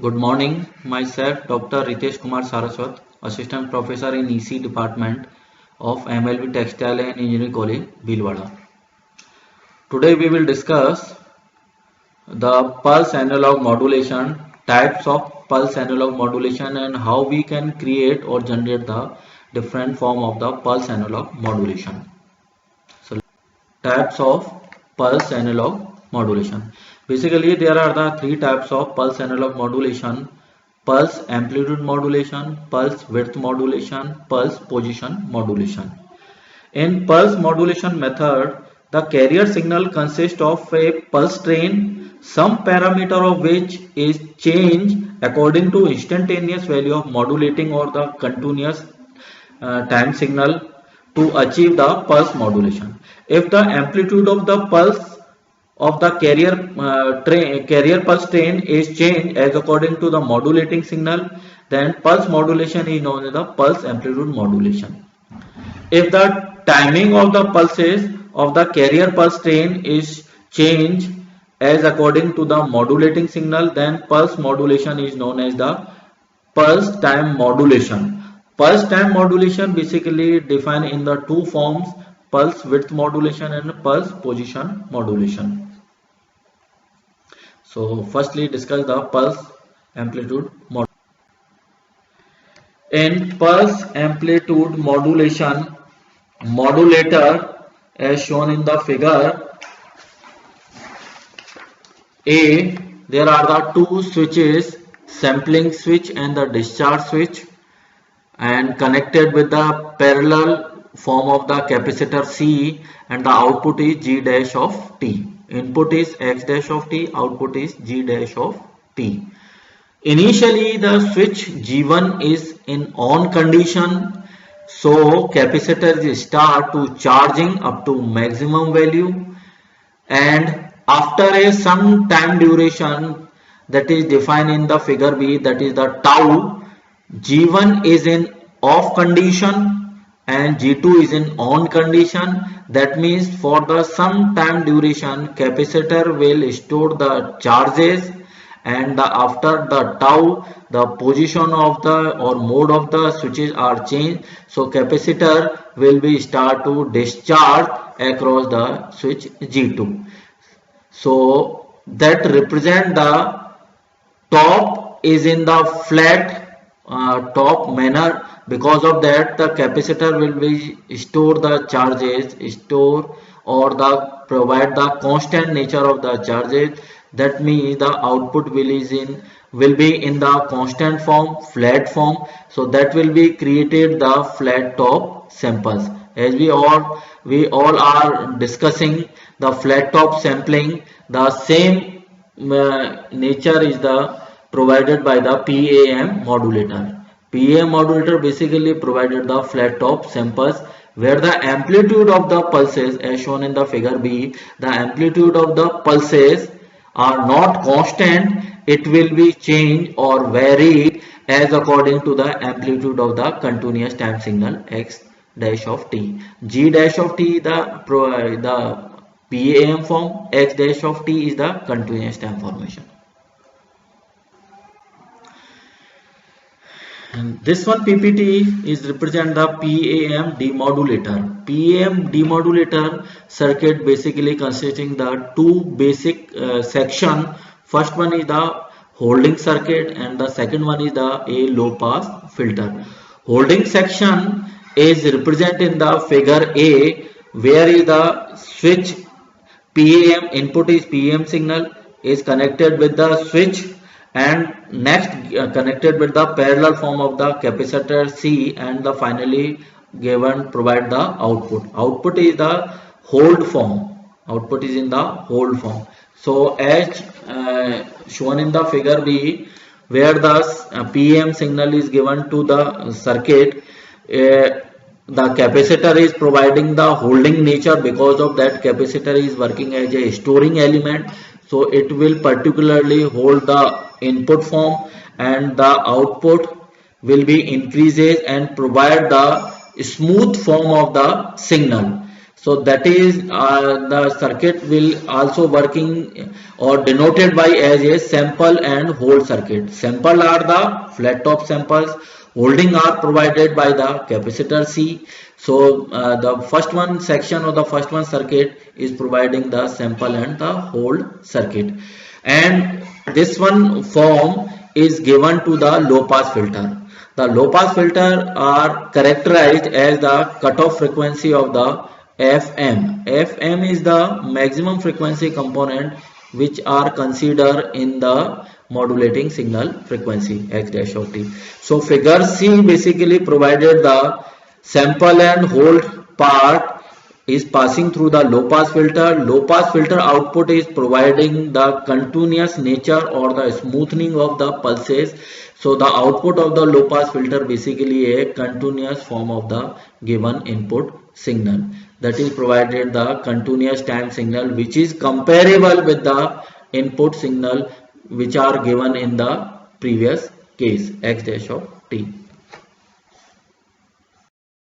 Good morning, myself Dr. Ritesh Kumar Saraswat, Assistant Professor in EC Department of MLB Textile and Engineering College, Bhilwara. Today we will discuss the pulse analog modulation, types of pulse analog modulation and how we can create or generate the different form of the pulse analog modulation. So types of pulse analog modulation. Basically there are the three types of pulse analog modulation: pulse amplitude modulation, pulse width modulation, pulse position modulation. In pulse modulation method, the carrier signal consists of a pulse train, some parameter of which is changed according to instantaneous value of modulating or the continuous time signal to achieve the pulse modulation. If the amplitude of the pulse of the carrier pulse train is changed as according to the modulating signal, then pulse modulation is known as the pulse amplitude modulation. If the timing of the pulses of the carrier pulse train is changed as according to the modulating signal, then pulse modulation is known as the pulse time modulation. Pulse time modulation basically defined in the two forms: pulse width modulation and pulse position modulation. So firstly discuss the pulse amplitude modulation. In pulse amplitude modulation, modulator as shown in the figure A, there are the two switches, sampling switch and the discharge switch, and connected with the parallel form of the capacitor C, and the output is G dash of T. Input is X dash of T, output is G dash of T. Initially the switch G1 is in on condition, so capacitor start to charging up to maximum value, and after some time duration that is defined in the figure B, that is the tau, G1 is in off condition and G2 is in on condition. That means for the some time duration capacitor will store the charges, and after the tau the position of the or mode of the switches are changed, so capacitor will be start to discharge across the switch G2. So that represent the top is in the flat top manner. Because of that the capacitor will be store the charges, store or the provide the constant nature of the charges. That means the output will be in the constant form, flat form. So that will be created the flat top samples. As we all are discussing the flat top sampling, the same nature is the provided by the PAM modulator. PAM modulator basically provided the flat top samples where the amplitude of the pulses as shown in the figure B, the amplitude of the pulses are not constant, it will be changed or varied as according to the amplitude of the continuous time signal X dash of T. G dash of T the PAM form, X dash of T is the continuous time formation. And this one PPT is represent the PAM demodulator. PAM demodulator circuit basically consisting the two basic section. First one is the holding circuit and the second one is the a low pass filter. Holding section is represented in the figure A, where is the switch PAM, input is PAM signal, is connected with the switch, and next connected with the parallel form of the capacitor C, and the finally provide the output. Output is the hold form. Output is in the hold form. So as shown in the figure B, where the PAM signal is given to the circuit, the capacitor is providing the holding nature. Because of that capacitor is working as a storing element, so it will particularly hold the input form, and the output will be increases and provide the smooth form of the signal. So that is the circuit will also working or denoted by as a sample and hold circuit. Sample are the flat top samples, holding are provided by the capacitor C. So the first one section or the first one circuit is providing the sample and the hold circuit, and this one form is given to the low pass filter. The low pass filter are characterized as the cutoff frequency of the FM. FM is the maximum frequency component which are considered in the modulating signal frequency X dash of t. So figure C basically provided the sample and hold part is passing through the low pass filter. Low pass filter output is providing the continuous nature or the smoothing of the pulses. So the output of the low pass filter basically a continuous form of the given input signal, that is provided the continuous time signal which is comparable with the input signal which are given in the previous case X dash of t.